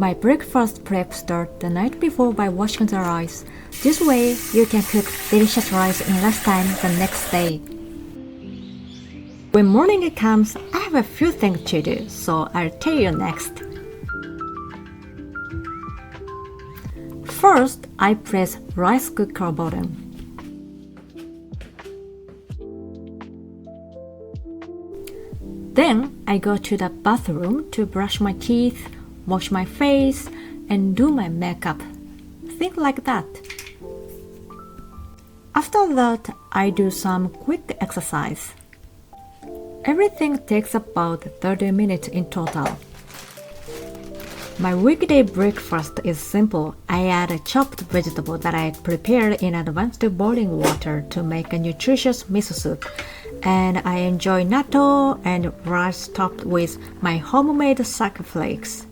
My breakfast prep starts the night before by washing the rice. This way, you can cook delicious rice in less time the next day. When morning comes, I have a few things to do, so I'll tell you next. First, I press rice cooker button. Then, I go to the bathroom to brush my teeth, wash my face, and do my makeup. Think like that. After that, I do some quick exercise. Everything takes about 30 minutes in total. My weekday breakfast is simple. I add a chopped vegetable that I prepared in advance to boiling water to make a nutritious miso soup. And I enjoy natto and rice topped with my homemade Salmon Flakes.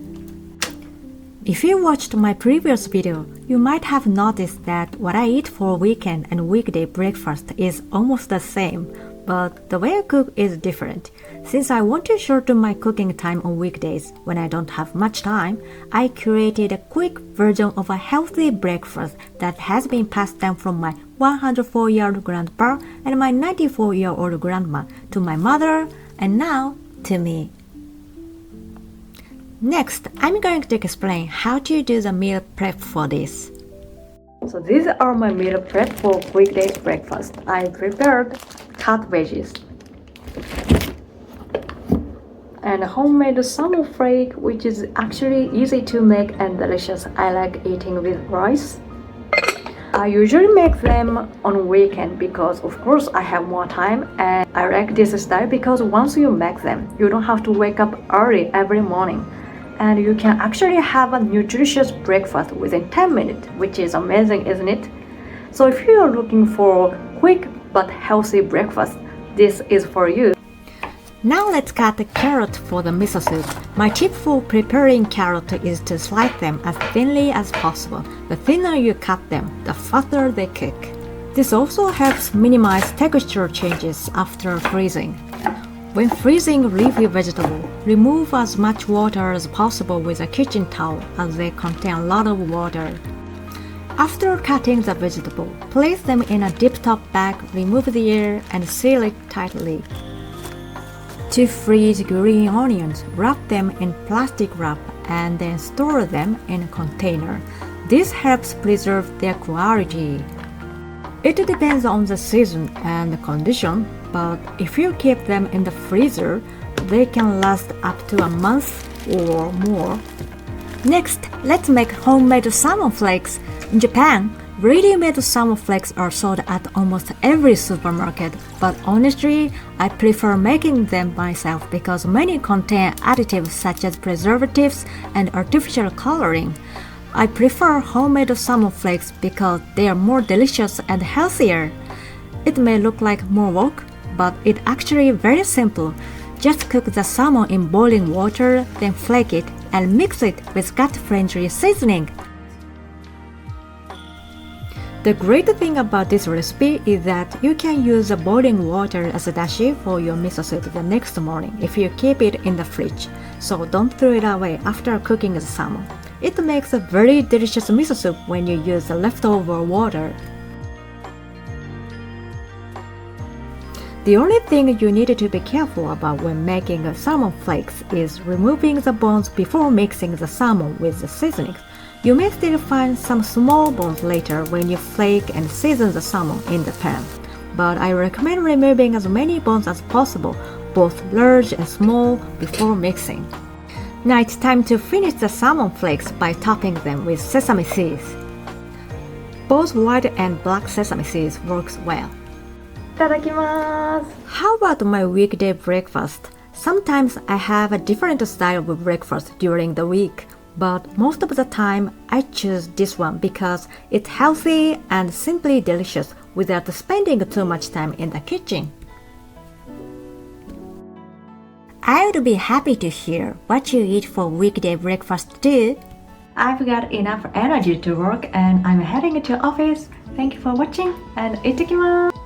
If you watched my previous video, you might have noticed that what I eat for weekend and weekday breakfast is almost the same, but the way I cook is different. Since I want to shorten my cooking time on weekdays when I don't have much time, I created a quick version of a healthy breakfast that has been passed down from my 104-year-old grandpa and my 94-year-old grandma to my mother and now to me. Next, I'm going to explain how to do the meal prep for this. So these are my meal prep for weekday breakfast. I prepared cut veggies and homemade salmon flake, which is actually easy to make and delicious. I like eating with rice. I usually make them on weekend because of course I have more time, and I like this style because once you make them, you don't have to wake up early every morning. And you can actually have a nutritious breakfast within 10 minutes, which is amazing, isn't it? So if you are looking for quick but healthy breakfast, this is for you. Now let's cut the carrot for the miso soup. My tip for preparing carrot is to slice them as thinly as possible. The thinner you cut them, the faster they cook. This also helps minimize texture changes after freezing. When freezing leafy vegetables, remove as much water as possible with a kitchen towel as they contain a lot of water. After cutting the vegetable, place them in a dip-top bag, remove the air, and seal it tightly. To freeze green onions, wrap them in plastic wrap and then store them in a container. This helps preserve their quality. It depends on the season and the condition, but if you keep them in the freezer, they can last up to a month or more. Next, let's make homemade salmon flakes. In Japan, ready-made salmon flakes are sold at almost every supermarket, but honestly, I prefer making them myself because many contain additives such as preservatives and artificial coloring. I prefer homemade salmon flakes because they are more delicious and healthier. It may look like more work, but it's actually very simple. Just cook the salmon in boiling water, then flake it and mix it with gut-friendly seasoning. The great thing about this recipe is that you can use the boiling water as a dashi for your miso soup the next morning if you keep it in the fridge. So don't throw it away after cooking the salmon. It makes a very delicious miso soup when you use the leftover water. The only thing you need to be careful about when making salmon flakes is removing the bones before mixing the salmon with the seasonings. You may still find some small bones later when you flake and season the salmon in the pan, but I recommend removing as many bones as possible, both large and small, before mixing. Now it's time to finish the salmon flakes by topping them with sesame seeds. Both white and black sesame seeds works well. Itadakimasu! How about my weekday breakfast? Sometimes I have a different style of breakfast during the week, but most of the time I choose this one because it's healthy and simply delicious without spending too much time in the kitchen. I would be happy to hear what you eat for weekday breakfast too. I've got enough energy to work and I'm heading to office. Thank you for watching and itadakimasu!